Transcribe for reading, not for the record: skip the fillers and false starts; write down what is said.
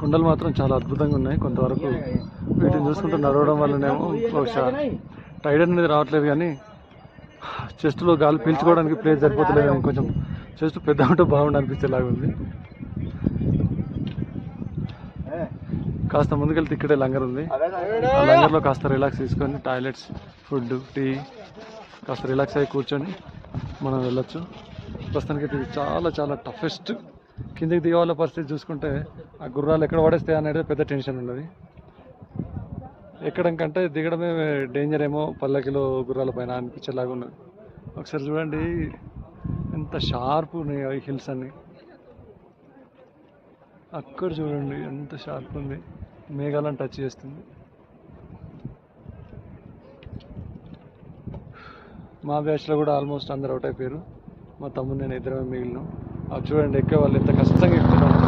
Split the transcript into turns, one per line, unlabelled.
కొండలు మాత్రం చాలా అద్భుతంగా ఉన్నాయి. కొంతవరకు వీటిని చూసుకుంటూ నడవడం వల్లనేమో బహుశా టైడ్ అనేది రావట్లేదు, కానీ చెస్ట్లో గాలి పీల్చుకోవడానికి ప్లేస్ సరిపోతలేదు. కానీ కొంచెం చెస్ట్ పెద్ద ఉంటే బాగుండు అనిపించేలాగా ఉంది. కాస్త ముందుకెళ్తే ఇక్కడే లంగర్ ఉంది. ఆ లంగర్లో కాస్త రిలాక్స్ తీసుకొని టాయిలెట్స్, ఫుడ్, టీ కాస్త రిలాక్స్ అయ్యి కూర్చొని మనం వెళ్ళొచ్చు. ప్రస్తుతానికి ఇది చాలా చాలా టఫెస్ట్. కిందికి దిగవాళ్ళ పరిస్థితి చూసుకుంటే ఆ గుర్రాలు ఎక్కడ పడేస్తాయి అనేది పెద్ద టెన్షన్ ఉన్నది. ఎక్కడం కంటే దిగడమే డేంజర్ ఏమో పల్లకిలో గుర్రాల పైన అనిపించేలాగా ఉన్నది. ఒకసారి చూడండి ఎంత షార్ప్ ఉన్నాయి ఈ హిల్స్ అన్ని. అక్కడ చూడండి ఎంత షార్ప్ ఉంది, మేఘాలను టచ్ చేస్తుంది. మా బ్యాచ్లో కూడా ఆల్మోస్ట్ అందరు అవుట్ అయిపోయారు. మా తమ్ముడు నేను ఇద్దరమే మిగిలినాం. అవి చూడండి ఎక్కే వాళ్ళు ఎంత కష్టంగా